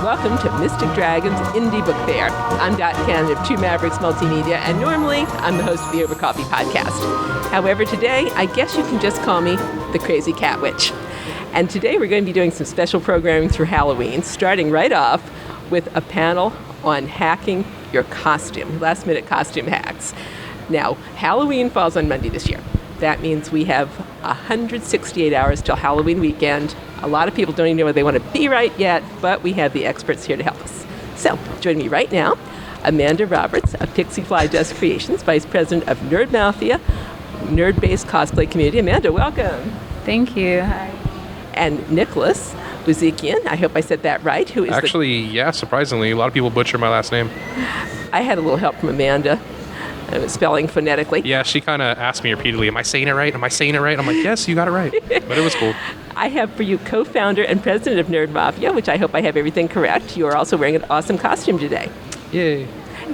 welcome to Mystic Dragon's Indie Book Fair. I'm Dot Cannon of Two Mavericks Multimedia, and normally I'm the host of the Over Coffee podcast. However, today, I guess you can just call me the Crazy Cat Witch. And today we're going to be doing some special programming for Halloween, starting right off with a panel on hacking your costume, last-minute costume hacks. Now, Halloween falls on Monday this year. That means we have 168 hours till Halloween weekend. A lot of people don't even know where they want to be right yet, but we have the experts here to help us. So, joining me right now, Amanda Roberts of Pixie Fly Dust Creations, Vice President of Nerd Mafia, nerd-based cosplay community. Amanda, welcome. Thank you. Hi. And Nicholas Buzikian, I hope I said that right. Who is yeah, surprisingly. A lot of people butcher my last name. I had a little help from Amanda. Spelling phonetically. Yeah, she kind of asked me repeatedly, am I saying it right? Am I saying it right? I'm like, yes, you got it right. But it was cool. I have for you co-founder and president of Nerd Mafia, which I hope I have everything correct. You are also wearing an awesome costume today. Yay.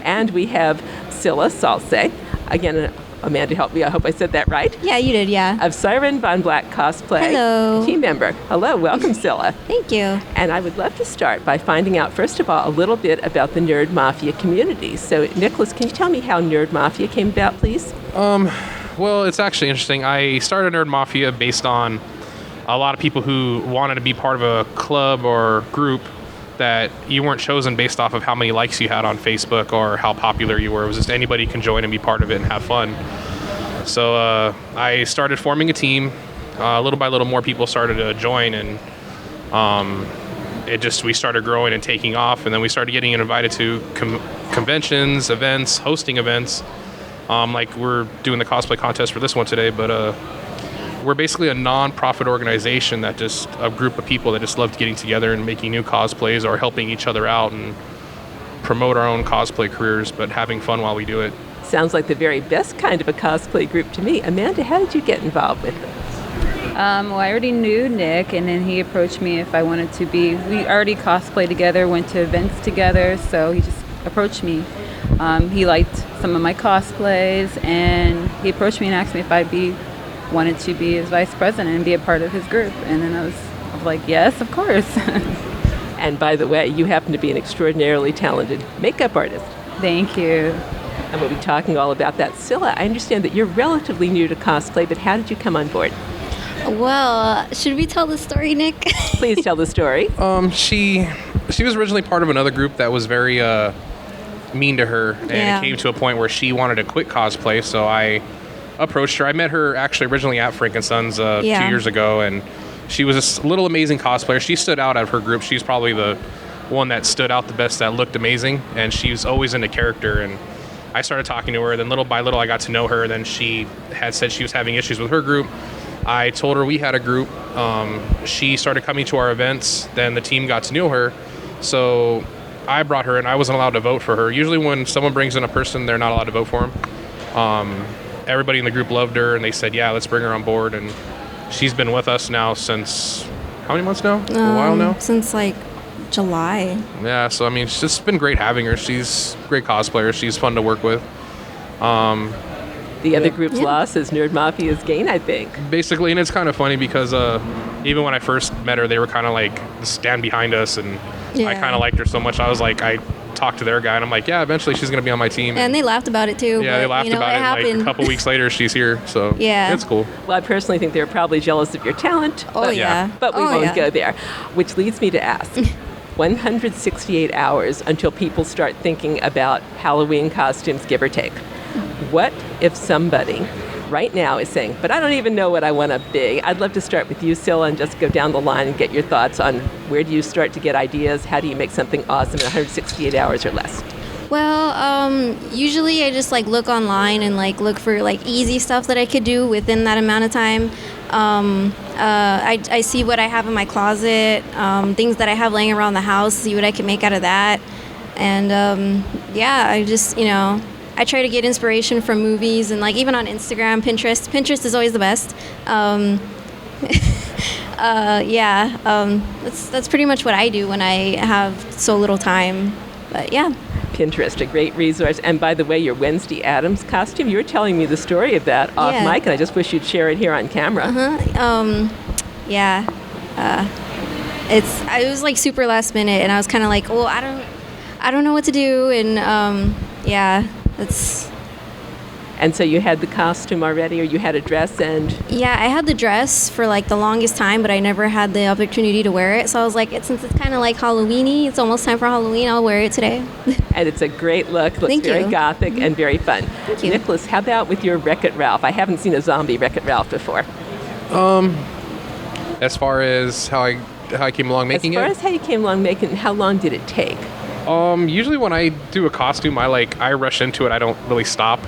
And we have Scylla Salse. Again, Amanda, help me. I hope I said that right. Yeah, you did, yeah. Of Siren Von Black Cosplay. Hello. Team member. Hello, welcome, Scylla. Thank you. And I would love to start by finding out, first of all, a little bit about the Nerd Mafia community. So, Nicholas, can you tell me how Nerd Mafia came about, please? Well, it's actually interesting. I started Nerd Mafia based on a lot of people who wanted to be part of a club or group that you weren't chosen based off of how many likes you had on Facebook or how popular you were. It was just anybody can join and be part of it and have fun. So I started forming a team. Little by little, more people started to join, and we started growing and taking off. And then we started getting invited to conventions, events, hosting events. Like we're doing the cosplay contest for this one today, but we're basically a non-profit organization that just a group of people that just loved getting together and making new cosplays or helping each other out and promote our own cosplay careers, but having fun while we do it. Sounds like the very best kind of a cosplay group to me. Amanda, how did you get involved with it? Well, I already knew Nick, and then he approached me if I wanted to be. We already cosplayed together, went to events together, so he just approached me. He liked some of my cosplays, and he approached me and asked me if wanted to be his vice president and be a part of his group. And then I was like, yes, of course. And by the way, you happen to be an extraordinarily talented makeup artist. Thank you. And we'll be talking all about that. Scylla, I understand that you're relatively new to cosplay, but how did you come on board? Well, should we tell the story, Nick? Please tell the story. She was originally part of another group that was very mean to her, and It came to a point where she wanted to quit cosplay, so I approached her. I met her actually originally at Frankenson's 2 years ago, and she was a little amazing cosplayer. She stood out of her group. She's probably the one that stood out the best, that looked amazing, and she was always into character. And I started talking to her, then little by little I got to know her. Then she had said she was having issues with her group. I told her we had a group. She started coming to our events. Then the team got to know her, so I brought her in. I wasn't allowed to vote for her. Usually when someone brings in a person, they're not allowed to vote for them. Everybody in the group loved her, and they said, yeah, let's bring her on board. And she's been with us now since, how many months now? A while now? Since like July. Yeah, so I mean, it's just been great having her. She's a great cosplayer. She's fun to work with. The other group's loss is Nerd Mafia's gain, I think. Basically, and it's kind of funny because even when I first met her, they were kind of like, stand behind us, and I kind of liked her so much. I was like, I talked to their guy, and I'm like, yeah, eventually she's going to be on my team. And they laughed about it too. Yeah, they laughed about it. Like a couple weeks later, she's here. So it's cool. Well, I personally think they're probably jealous of your talent. Oh, yeah. But we won't go there. Which leads me to ask, 168 hours until people start thinking about Halloween costumes, give or take. What if somebody right now is saying, but I don't even know what I want to be? I'd love to start with you, Scylla, and just go down the line and get your thoughts on where do you start to get ideas? How do you make something awesome in 168 hours or less? Well, usually I just look online and look for easy stuff that I could do within that amount of time. I see what I have in my closet, things that I have laying around the house, see what I can make out of that. And I just, I try to get inspiration from movies and even on Instagram, Pinterest. Pinterest is always the best. That's pretty much what I do when I have so little time. But yeah. Pinterest, a great resource. And by the way, your Wednesday Addams costume, you were telling me the story of that off mic, and I just wish you'd share it here on camera. it was like super last minute, and I was kind of like, well, I don't know what to do, and yeah, it's. And so you had the costume already, or you had a dress and... Yeah, I had the dress for like the longest time, but I never had the opportunity to wear it. So I was like, since it's kind of like Halloween-y, it's almost time for Halloween, I'll wear it today. And it's a great look. Looks Thank very you. gothic and very fun. Thank you. Nicholas, how about with your Wreck-It Ralph? I haven't seen a zombie Wreck-It Ralph before. As far as how I came along making it? As far as how you came along making it, how long did it take? Usually when I do a costume, I rush into it. I don't really stop.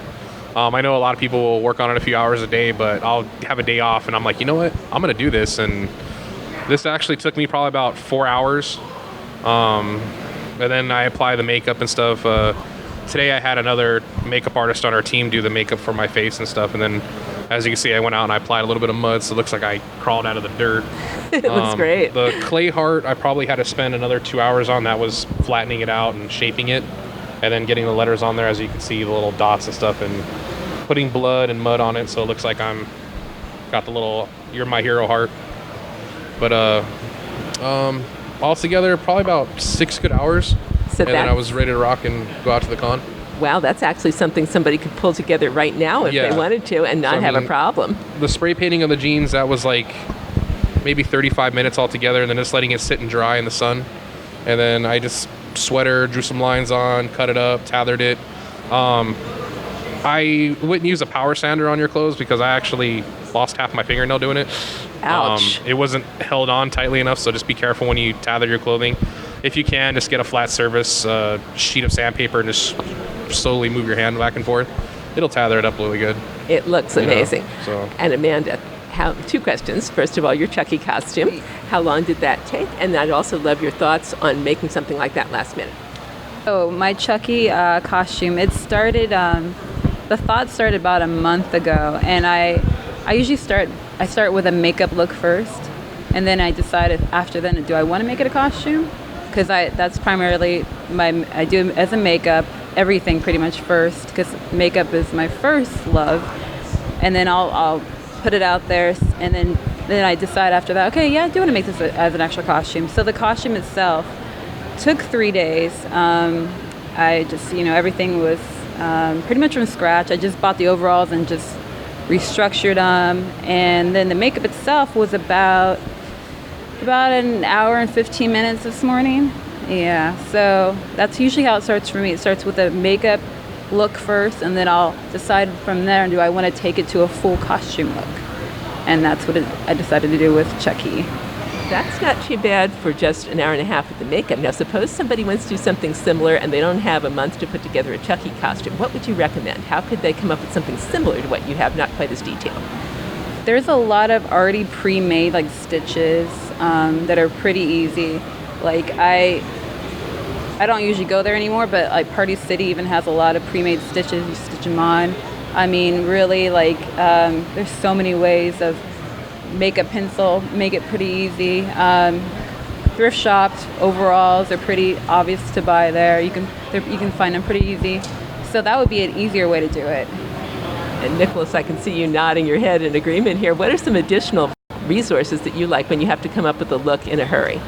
I know a lot of people will work on it a few hours a day, but I'll have a day off and I'm like, you know what? I'm going to do this. And this actually took me probably about 4 hours. And then I apply the makeup and stuff. Today I had another makeup artist on our team do the makeup for my face and stuff. And then, as you can see, I went out and I applied a little bit of mud, so it looks like I crawled out of the dirt. It looks great. The clay heart, I probably had to spend another 2 hours on. That was flattening it out and shaping it. And then getting the letters on there, as you can see, the little dots and stuff, and putting blood and mud on it, so it looks like I'm got the little "You're My Hero" heart. But all together, probably about 6 good hours, So and then I was ready to rock and go out to the con. Wow, that's actually something somebody could pull together right now if Yeah. they wanted to and not So, I have a mean, problem. The spray painting of the jeans, that was like maybe 35 minutes altogether, and then just letting it sit and dry in the sun. And then I just sweater, drew some lines on, cut it up, tethered it. I wouldn't use a power sander on your clothes because I actually lost half my fingernail doing it. Ouch. It wasn't held on tightly enough, so just be careful when you tether your clothing. If you can, just get a flat surface sheet of sandpaper and just slowly move your hand back and forth. It'll tether it up really good. It looks amazing. so. And Amanda, two questions. First of all, your Chucky costume. How long did that take? And I'd also love your thoughts on making something like that last minute. So my Chucky costume, it started, the thought started about a month ago, and I usually start with a makeup look first, and then I decide after then, do I want to make it a costume? Because that's primarily I do it as a makeup, everything pretty much first, because makeup is my first love, and then I'll put it out there, and then I decide after that, okay, yeah, I do want to make this as an actual costume. So the costume itself took 3 days. I just, everything was pretty much from scratch. I just bought the overalls and just restructured them. And then the makeup itself was about an hour and 15 minutes this morning. Yeah, so that's usually how it starts for me. It starts with a makeup look first, and then I'll decide from there, do I want to take it to a full costume look? And that's what I decided to do with Chucky. That's not too bad for just an hour and a half with the makeup. Now, suppose somebody wants to do something similar and they don't have a month to put together a Chucky costume. What would you recommend? How could they come up with something similar to what you have, not quite as detailed? There's a lot of already pre-made stitches that are pretty easy. I don't usually go there anymore, but Party City even has a lot of pre-made stitches. You stitch them on. I mean, really, there's so many ways of make a pencil, make it pretty easy. Thrift shops, overalls are pretty obvious to buy there. You can find them pretty easy. So that would be an easier way to do it. And Nicholas, I can see you nodding your head in agreement here. What are some additional resources that you like when you have to come up with a look in a hurry?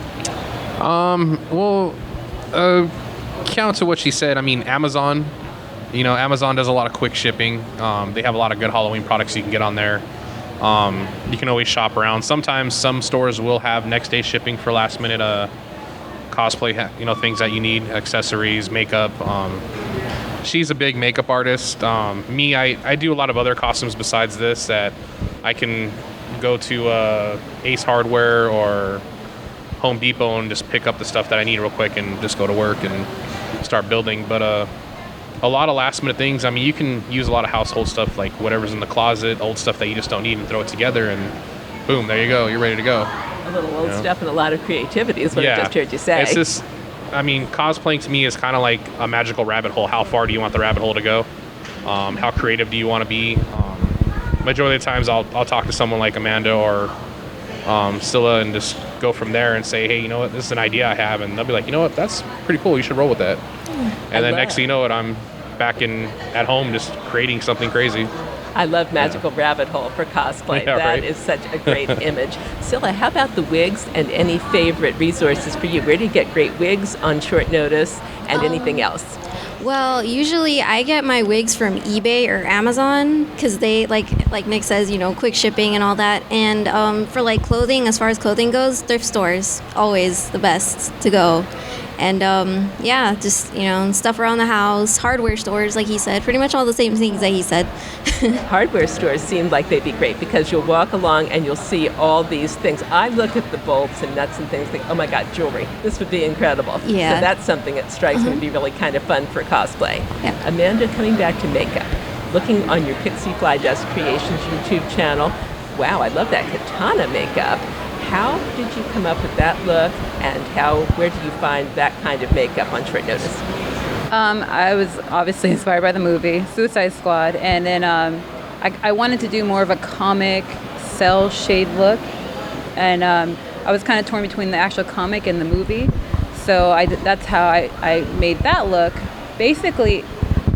Count to what she said. I mean, Amazon. Amazon does a lot of quick shipping. They have a lot of good Halloween products you can get on there. You can always shop around. Sometimes some stores will have next day shipping for last minute cosplay, things that you need, accessories, makeup. She's a big makeup artist. Me, I do a lot of other costumes besides this that I can go to Ace Hardware or Home Depot and just pick up the stuff that I need real quick and just go to work and start building. But a lot of last minute things, I mean, you can use a lot of household stuff, like whatever's in the closet, old stuff that you just don't need, and throw it together, and boom, there you go, you're ready to go. A little old stuff and a lot of creativity is what I just heard you say. It's just, I mean, cosplaying to me is kind of like a magical rabbit hole. How far do you want the rabbit hole to go? How creative do you want to be? Majority of the times I'll talk to someone like Amanda or Scylla and just go from there and say, hey, you know what, this is an idea I have, and they'll be like, you know what, that's pretty cool, you should roll with that. And then next thing you know it, I'm back at home just creating something crazy. I love Magical Rabbit Hole for cosplay. Yeah, That right. is such a great image. Scylla, how about the wigs and any favorite resources for you? Where do you get great wigs on short notice and anything else? Well, usually I get my wigs from eBay or Amazon because they, like Nick says, quick shipping and all that. And for like clothing, as far as clothing goes, thrift stores, always the best to go. And yeah, just, stuff around the house, hardware stores, like he said, pretty much all the same things that he said. Hardware stores seem like they'd be great because you'll walk along and you'll see all these things. I look at the bolts and nuts and things, think, oh my God, jewelry. This would be incredible. Yeah. So that's something that strikes me to be really kind of fun for cosplay. Yeah. Amanda, coming back to makeup, looking on your Pixie Fly Dust Creations YouTube channel, wow, I love that katana makeup. How did you come up with that look, and where did you find that kind of makeup on short notice? I was obviously inspired by the movie Suicide Squad, and then I wanted to do more of a comic cell shade look, and I was kind of torn between the actual comic and the movie, so that's how I made that look. Basically,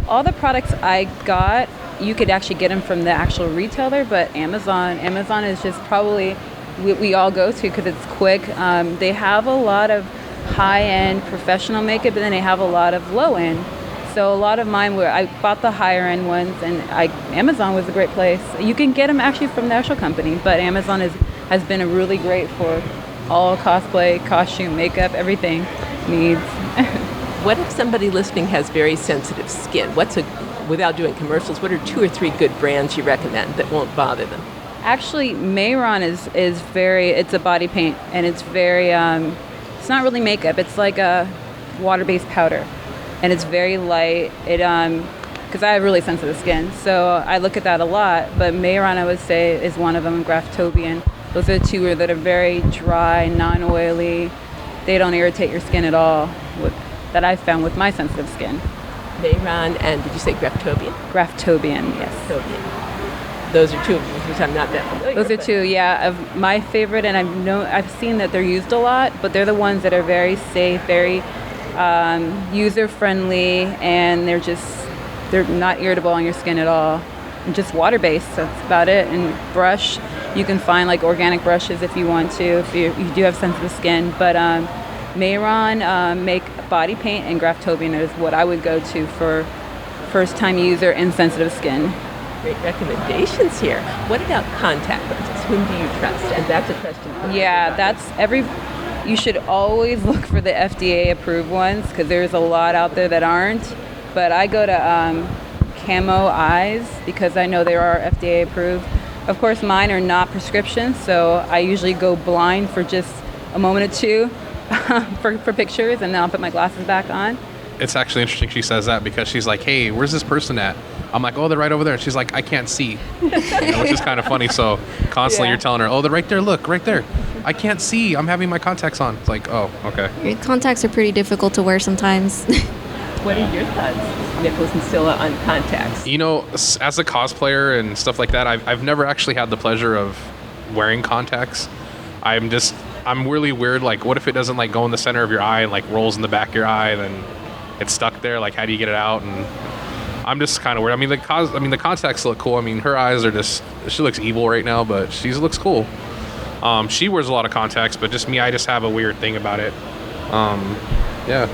all the products I got, you could actually get them from the actual retailer, but Amazon is just probably we all go to because it's quick. They have a lot of high-end professional makeup, and then they have a lot of low-end. So a lot of mine I bought the higher-end ones, and Amazon was a great place. You can get them actually from the actual company, but Amazon has been a really great for all cosplay, costume, makeup, everything needs. What if somebody listening has very sensitive skin? Without doing commercials, what are 2 or 3 good brands you recommend that won't bother them? Actually, Mayron it's a body paint, and it's very, it's not really makeup. It's like a water-based powder, and it's very light. Because I have really sensitive skin, so I look at that a lot. But Mayron, I would say, is one of them. Graftobian. Those are the 2 that are very dry, non-oily. They don't irritate your skin at all. That I've found with my sensitive skin. Mayron and did you say Graftobian? Graftobian, yes. Graftobian. Those are 2 of them, which I'm not that familiar Those are with. 2, yeah, of my favorite, and I've seen that they're used a lot, but they're the ones that are very safe, very user-friendly, and they're not irritable on your skin at all. And just water-based, that's about it. And brush, you can find like organic brushes if you want to, if you do have sensitive skin. But Mayron make body paint, and Graftobian is what I would go to for first-time user and sensitive skin. Great recommendations here. What about contact lenses? Whom do you trust? And that's a question for Yeah, you should always look for the FDA approved ones because there's a lot out there that aren't. But I go to Camo Eyes because I know they are FDA approved. Of course, mine are not prescriptions, so I usually go blind for just a moment or 2 for pictures, and then I'll put my glasses back on. It's actually interesting she says that because she's like, hey, where's this person at? I'm like, oh, they're right over there. She's like, I can't see, which is kind of funny. So constantly you're telling her, oh, they're right there. Look, right there. I can't see. I'm having my contacts on. It's like, oh, okay. Your contacts are pretty difficult to wear sometimes. What are your thoughts, Nicholas and Scylla, on contacts? As a cosplayer and stuff like that, I've never actually had the pleasure of wearing contacts. I'm really weird. Like, what if it doesn't like go in the center of your eye and like rolls in the back of your eye, then it's stuck there? Like, how do you get it out? And I'm just kind of weird. The contacts look cool. I mean, her eyes are she looks evil right now, but she looks cool. She wears a lot of contacts, but just me, I just have a weird thing about it. Yeah.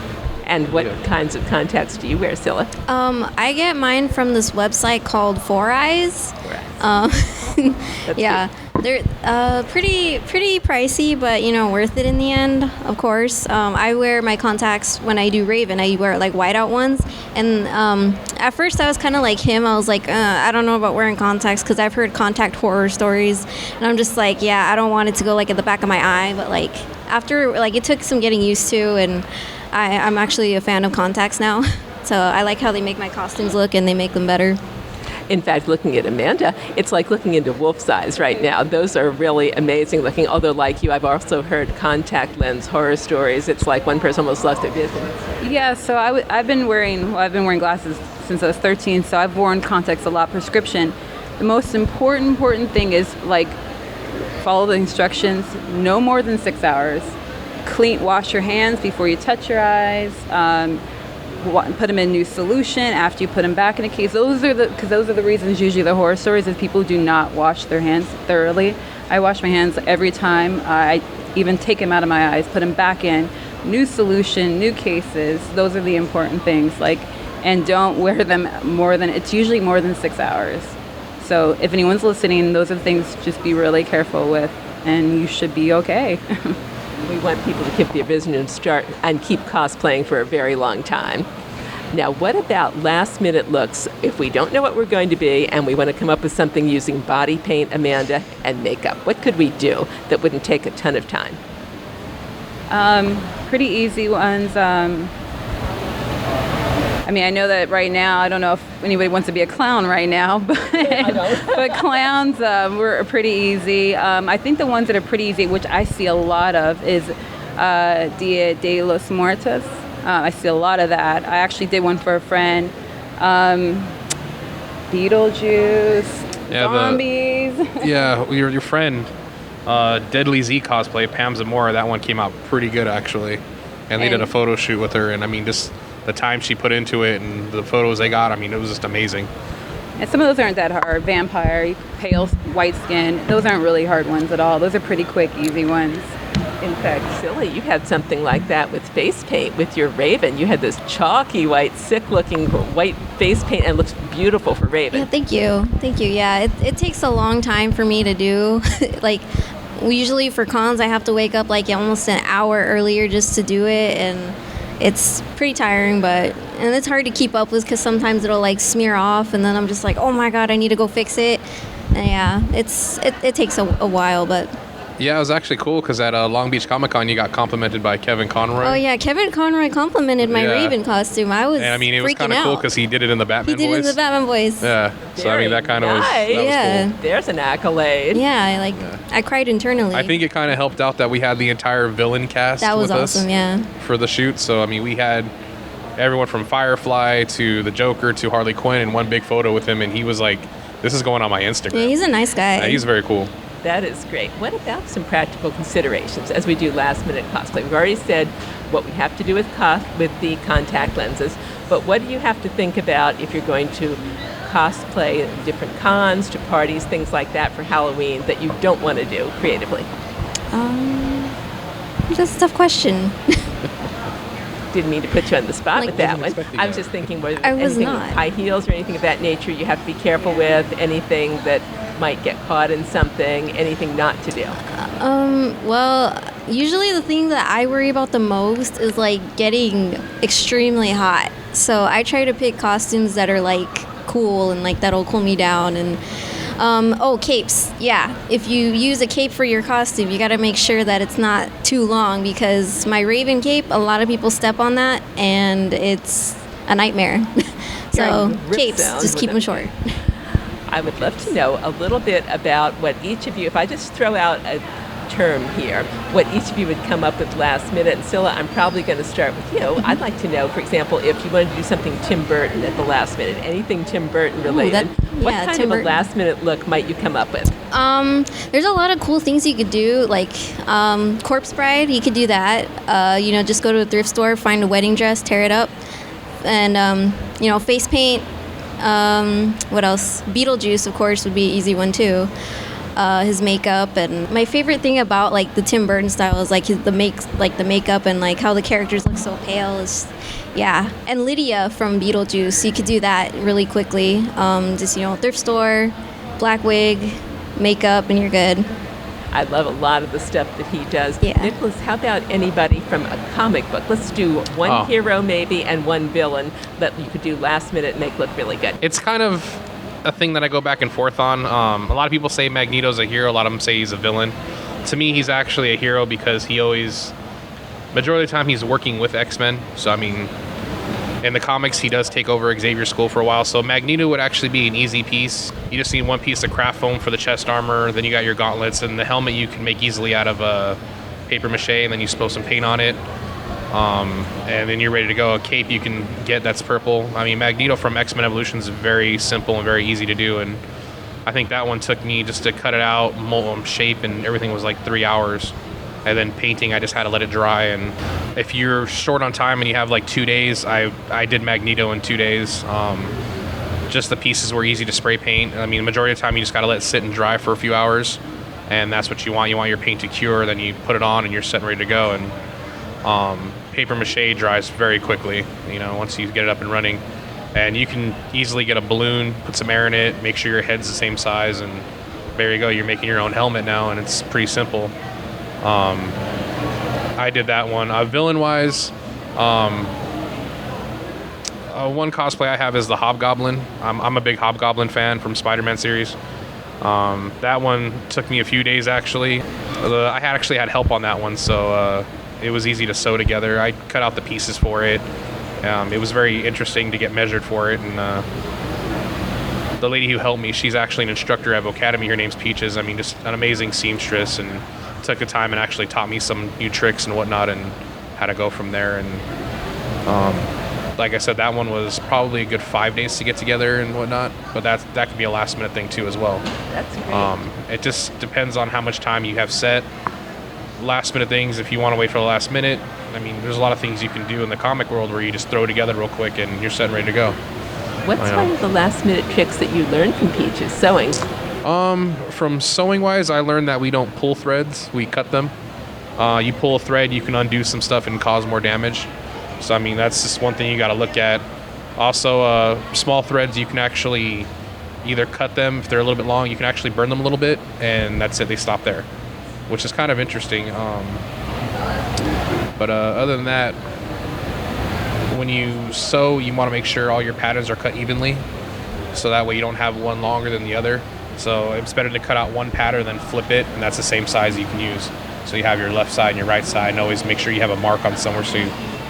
And what kinds of contacts do you wear, Scylla? I get mine from this website called Four Eyes. Yeah, they're pretty pricey, but worth it in the end, of course. I wear my contacts when I do Raven. I wear like whiteout ones, and at first I was kind of like him. I was like, I don't know about wearing contacts because I've heard contact horror stories, and I'm just like, yeah, I don't want it to go like at the back of my eye. But like after, like it took some getting used to, and I'm actually a fan of contacts now. So I like how they make my costumes look, and they make them better. In fact, looking at Amanda, it's like looking into wolf's eyes right now. Those are really amazing looking. Although, like you, I've also heard contact lens horror stories. It's like one person almost lost their vision. Yeah, so I've been wearing glasses since I was 13, so I've worn contacts a lot, prescription. The most important thing is like follow the instructions, no more than 6 hours. Wash your hands before you touch your eyes. put them in new solution after you put them back in a case. Those are the reasons usually the horror stories is people do not wash their hands thoroughly. I wash my hands every time. I even take them out of my eyes, put them back in, new solution, new cases. Those are the important things. And don't wear them it's usually more than 6 hours. So if anyone's listening, those are the things to just be really careful with, and you should be okay. We want people to keep their business and start and keep cosplaying for a very long time. Now, what about last-minute looks if we don't know what we're going to be and we want to come up with something using body paint, Amanda, and makeup? What could we do that wouldn't take a ton of time? Pretty easy ones. I know that right now, I don't know if anybody wants to be a clown right now, but, but clowns were pretty easy. I think the ones that are pretty easy, which I see a lot of, is Dia de los Muertos. I see a lot of that. I actually did one for a friend. Beetlejuice, zombies. Your friend, Deadly Z Cosplay, Pam Zamora, that one came out pretty good, actually. And they did a photo shoot with her, and just the time she put into it and the photos they got, it was just amazing. And some of those aren't that hard. Vampire, pale, white skin, those aren't really hard ones at all. Those are pretty quick, easy ones. In fact, Silly, you had something like that with face paint with your Raven. You had this chalky white, sick-looking white face paint, and it looks beautiful for Raven. Yeah, thank you. Yeah, it takes a long time for me to do. Usually for cons, I have to wake up almost an hour earlier just to do it, and it's pretty tiring, and it's hard to keep up with because sometimes it'll smear off, and then I'm just oh my god, I need to go fix it. And yeah, it takes a while, but. Yeah, it was actually cool because at Long Beach Comic Con, you got complimented by Kevin Conroy. Oh yeah, Kevin Conroy complimented my Raven costume. I was and it was kind of cool because he did it in the Batman voice. He did it in the Batman voice. Yeah, so that kind of nice. was cool. There's an accolade. Yeah, I cried internally. I think it kind of helped out that we had the entire villain cast that was with awesome, us yeah. for the shoot. So we had everyone from Firefly to the Joker to Harley Quinn in one big photo with him, and he was this is going on my Instagram. Yeah, he's a nice guy. Yeah, he's very cool. That is great. What about some practical considerations as we do last-minute cosplay? We've already said what we have to do with the contact lenses, but what do you have to think about if you're going to cosplay at different cons, to parties, things like that for Halloween that you don't want to do creatively? That's a tough question. Didn't mean to put you on the spot with that one. I was just thinking, anything with high heels or anything of that nature you have to be careful with, anything that might get caught in something, anything not to do? Well, usually the thing that I worry about the most is getting extremely hot. So I try to pick costumes that are cool and that'll cool me down. And capes. Yeah, if you use a cape for your costume, you got to make sure that it's not too long, because my Raven cape, a lot of people step on that and it's a nightmare. So capes, just keep them short. I would love to know a little bit about what each of you, if I just throw out a term here, what each of you would come up with last minute. And Scylla, I'm probably going to start with you. Mm-hmm. I'd like to know, for example, if you wanted to do something Tim Burton at the last minute, anything Tim Burton related, what kind Tim of Burton. A last minute look might you come up with? There's a lot of cool things you could do, Corpse Bride, you could do that. Just go to a thrift store, find a wedding dress, tear it up, and, face paint. What else? Beetlejuice, of course, would be an easy one too. His makeup, and my favorite thing about the Tim Burton style is the makeup and how the characters look so pale. And Lydia from Beetlejuice, you could do that really quickly. Thrift store, black wig, makeup, and you're good. I love a lot of the stuff that he does. Yeah. Nicholas, how about anybody from a comic book? Let's do one hero maybe and one villain that you could do last minute and make look really good. It's kind of a thing that I go back and forth on. A lot of people say Magneto's a hero. A lot of them say he's a villain. To me, he's actually a hero because majority of the time he's working with X-Men. So, in the comics, he does take over Xavier's school for a while. So Magneto would actually be an easy piece. You just need one piece of craft foam for the chest armor. Then you got your gauntlets, and the helmet you can make easily out of paper mache, and then you spill some paint on it. And then you're ready to go. A cape you can get that's purple. Magneto from X-Men Evolution is very simple and very easy to do. And I think that one took me just to cut it out, mold, shape, and everything was 3 hours. And then painting, I just had to let it dry. And if you're short on time and you have like 2 days, I did Magneto in 2 days. Just the pieces were easy to spray paint. I mean, the majority of the time you just got to let it sit and dry for a few hours, and that's what you want. You want your paint to cure, then you put it on and you're set and ready to go. And paper mache dries very quickly, once you get it up and running. And you can easily get a balloon, put some air in it, make sure your head's the same size, and there you go. You're making your own helmet now, and it's pretty simple. I did that one. Villain-wise, one cosplay I have is the Hobgoblin. I'm a big Hobgoblin fan from Spider-Man series. That one took me a few days, actually. I actually had help on that one, so it was easy to sew together. I cut out the pieces for it. It was very interesting to get measured for it, and the lady who helped me, she's actually an instructor at Academy. Her name's Peaches. I mean, just an amazing seamstress, and took the time and actually taught me some new tricks and whatnot, and how to go from there. And like I said, that one was probably a good 5 days to get together and whatnot, but that could be a last minute thing too as well. That's great. It just depends on how much time you have set. Last minute things, if you want to wait for the last minute, I mean, there's a lot of things you can do in the comic world where you just throw together real quick and you're set and ready to go. What's one of the last minute tricks that you learned from Peaches? Sewing. From sewing wise, I learned that we don't pull threads, we cut them. You pull a thread, you can undo some stuff and cause more damage. So I mean, that's just one thing you got to look at. Also, small threads, you can actually either cut them if they're a little bit long, you can actually burn them a little bit, and that's it, they stop there, which is kind of interesting. But other than that, when you sew, you want to make sure all your patterns are cut evenly, so that way you don't have one longer than the other. So it's better to cut out one pattern than flip it, and that's the same size you can use. So you have your left side and your right side, and always make sure you have a mark on somewhere so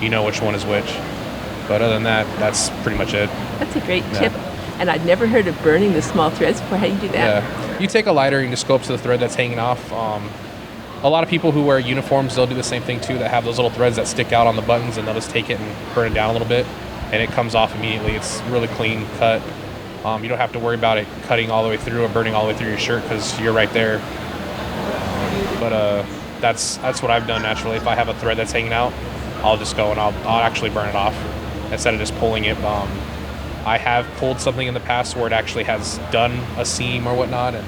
you know which one is which. But other than that, that's pretty much it. That's a great tip. And I'd never heard of burning the small threads before. How do you do that? Yeah. You take a lighter and just go up to the thread that's hanging off. A lot of people who wear uniforms, they'll do the same thing too, that have those little threads that stick out on the buttons, and they'll just take it and burn it down a little bit, and it comes off immediately. It's really clean cut. You don't have to worry about it cutting all the way through or burning all the way through your shirt because you're right there. But that's what I've done naturally. If I have a thread that's hanging out, I'll just go and I'll actually burn it off instead of just pulling it. I have pulled something in the past where it actually has done a seam or whatnot, and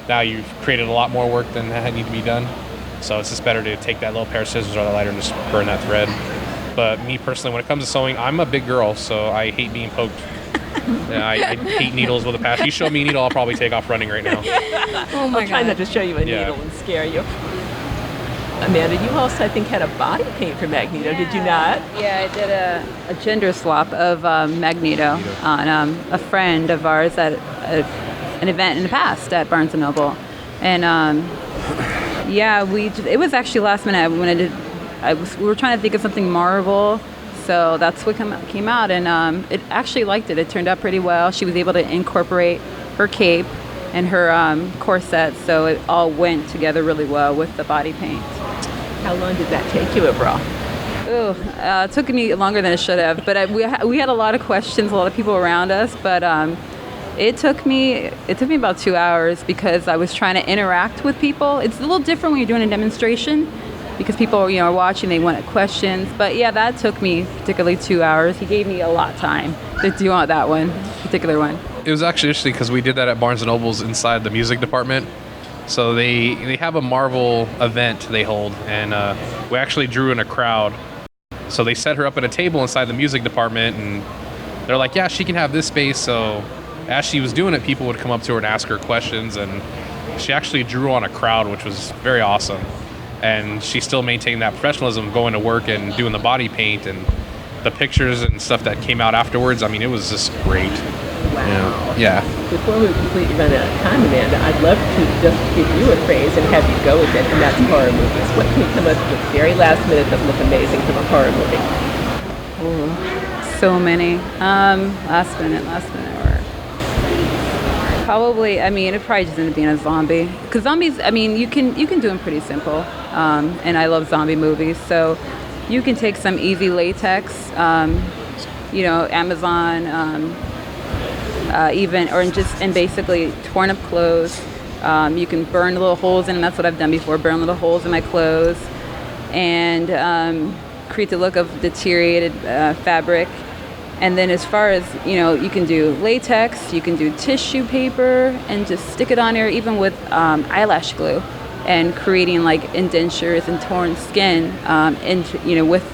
now you've created a lot more work than that need to be done. So it's just better to take that little pair of scissors or the lighter and just burn that thread. But me personally, when it comes to sewing, I'm a big girl, so I hate being poked. I hate needles with a passion. You show me a needle, I'll probably take off running right now. Oh my I'll try God. not to show you a needle and scare you. Amanda, you also, I think, had a body paint for Magneto, did you not? Yeah, I did a gender swap of Magneto on a friend of ours at an event in the past at Barnes & Noble. And it was actually last minute when we were trying to think of something Marvel, so that's what came out, and it actually liked it. It turned out pretty well. She was able to incorporate her cape and her corset, so it all went together really well with the body paint. How long did that take you overall? It took me longer than it should have, but we had a lot of questions, a lot of people around us, but it took me about 2 hours because I was trying to interact with people. It's a little different when you're doing a demonstration because people are watching, they want questions. But yeah, that took me particularly 2 hours. He gave me a lot of time to do that particular one. It was actually interesting because we did that at Barnes & Noble's inside the music department. So they have a Marvel event they hold, and we actually drew in a crowd. So they set her up at a table inside the music department, and they're like, yeah, she can have this space. So as she was doing it, people would come up to her and ask her questions, and she actually drew on a crowd, which was very awesome. And she still maintained that professionalism of going to work and doing the body paint, and the pictures and stuff that came out afterwards. I mean, it was just great. Wow. Yeah. Before we completely run out of time, Amanda, I'd love to just give you a phrase and have you go with it, and that's horror movies. What can you come up with the very last minute that look amazing from a horror movie? Oh, so many. Last minute. Or probably, it probably just ended up being a zombie. Because zombies, you can do them pretty simple. And I love zombie movies, so you can take some easy latex, Amazon, and basically torn up clothes, You can burn little holes in them. That's what I've done before, burn little holes in my clothes and create the look of deteriorated fabric. And then as far as, you can do latex, you can do tissue paper and just stick it on there, even with eyelash glue, and creating like indentures and torn skin, and with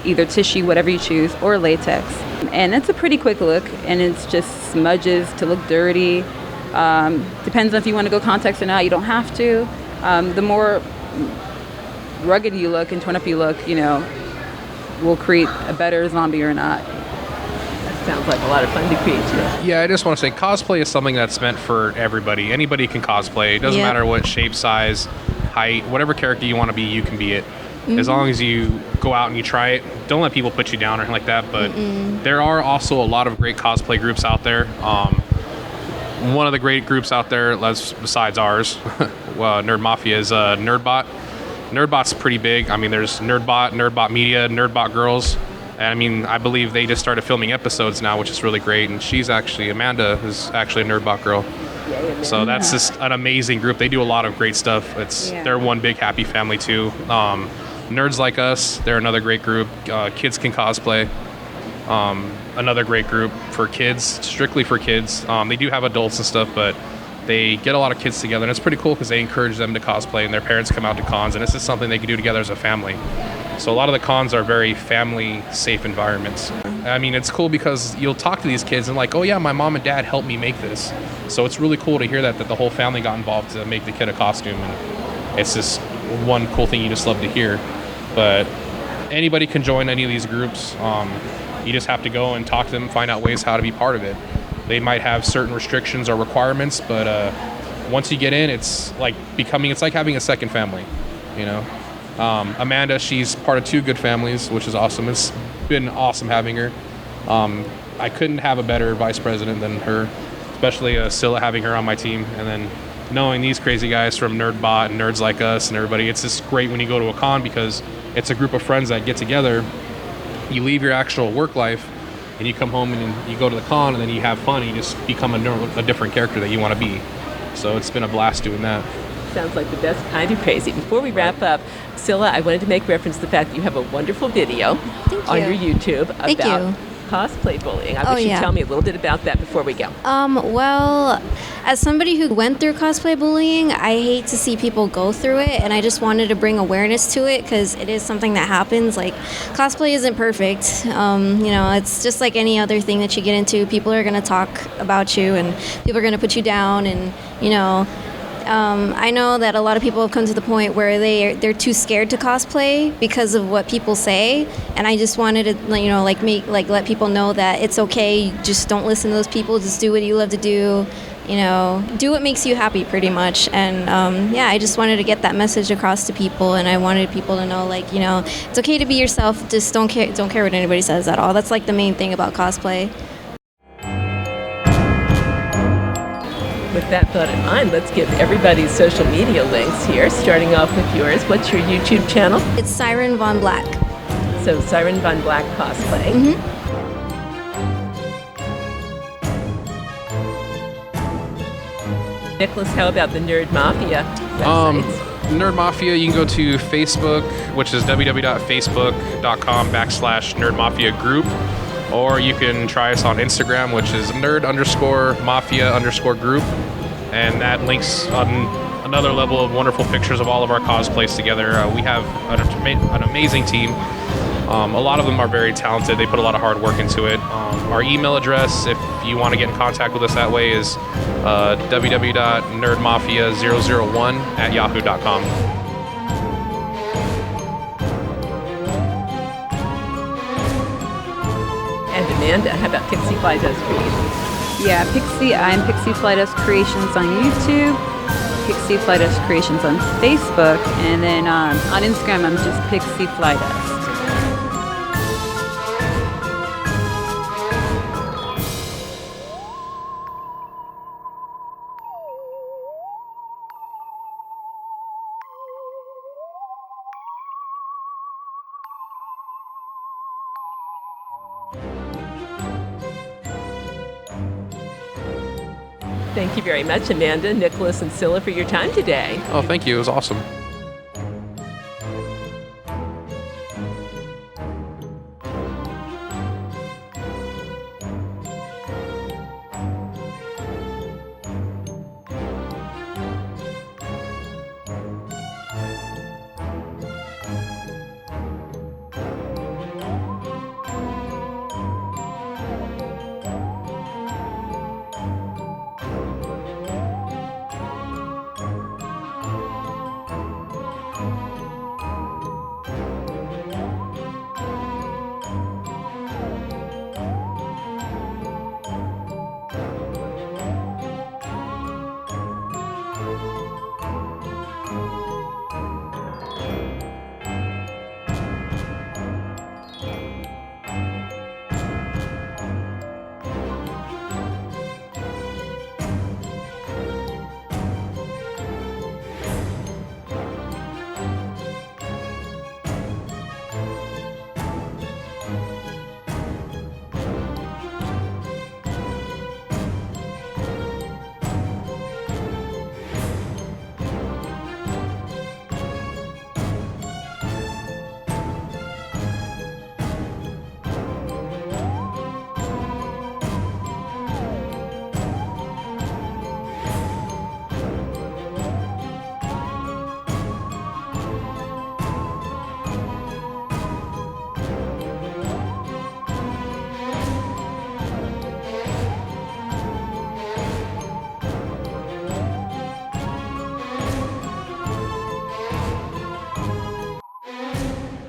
either tissue, whatever you choose, or latex. And it's a pretty quick look, and it's just smudges to look dirty. Depends on if you want to go contacts or not. You don't have to. The more rugged you look and torn up you look, will create a better zombie or not. Sounds like a lot of fun to create too. Yeah, I just want to say cosplay is something that's meant for everybody. Anybody can cosplay. It doesn't matter what shape, size, height, whatever character you want to be, you can be it. As long as you go out and you try it. Don't let people put you down or anything like that. But there are also a lot of great cosplay groups out there. One of the great groups out there, besides ours, Nerd Mafia, is Nerdbot. Nerdbot's pretty big. I mean, there's Nerdbot, Nerdbot Media, Nerdbot Girls. And I mean, I believe they just started filming episodes now, which is really great. And Amanda is actually a Nerdbot girl. So that's just an amazing group. They do a lot of great stuff. They're one big happy family too. Nerds Like Us, they're another great group. Kids Can Cosplay, another great group for kids, strictly for kids. They do have adults and stuff, but they get a lot of kids together, and it's pretty cool because they encourage them to cosplay, and their parents come out to cons, and this is something they can do together as a family. So a lot of the cons are very family-safe environments. I mean, it's cool because you'll talk to these kids and like, oh yeah, my mom and dad helped me make this. So it's really cool to hear that the whole family got involved to make the kid a costume, and it's just one cool thing you just love to hear. But anybody can join any of these groups. You just have to go and talk to them, find out ways how to be part of it. They might have certain restrictions or requirements, but once you get in, it's like having a second family, Amanda, she's part of 2 good families, which is awesome. It's been awesome having her. I couldn't have a better vice president than her, especially Scylla, having her on my team. And then knowing these crazy guys from Nerdbot and Nerds Like Us and everybody, it's just great when you go to a con because it's a group of friends that get together. You leave your actual work life and you come home and you go to the con and then you have fun and you just become a different character that you want to be. So it's been a blast doing that. Sounds like the best kind of crazy. Before we wrap up, Scylla, I wanted to make reference to the fact that you have a wonderful video on your YouTube about cosplay bullying. I wish you'd tell me a little bit about that before we go. Well, as somebody who went through cosplay bullying, I hate to see people go through it, and I just wanted to bring awareness to it because it is something that happens. Like, cosplay isn't perfect. It's just like any other thing that you get into. People are going to talk about you, and people are going to put you down, and, I know that a lot of people have come to the point where they're too scared to cosplay because of what people say, and I just wanted to let people know that it's okay. Just don't listen to those people. Just do what you love to do. Do what makes you happy, pretty much. And I just wanted to get that message across to people, and I wanted people to know, it's okay to be yourself. Just don't care what anybody says at all. That's like the main thing about cosplay. With that thought in mind, let's give everybody's social media links here, starting off with yours. What's your YouTube channel? It's Siren Von Black. So Siren Von Black Cosplay. Nicholas, how about the Nerd Mafia websites? Nerd Mafia, you can go to Facebook, which is www.facebook.com/Nerd Mafia Group. Or you can try us on Instagram, which is nerd_mafia_group. And that links on another level of wonderful pictures of all of our cosplays together. We have an amazing team. A lot of them are very talented. They put a lot of hard work into it. Our email address, if you want to get in contact with us that way, is www.nerdmafia001@yahoo.com. And Amanda, how about Pixie Fly Does Creations? Yeah, I'm Pixie Fly Does Creations on YouTube, Pixie Fly Does Creations on Facebook, and then on Instagram I'm just Pixie Fly Does. Thank you very much, Amanda, Nicholas, and Scylla, for your time today. Oh, thank you. It was awesome.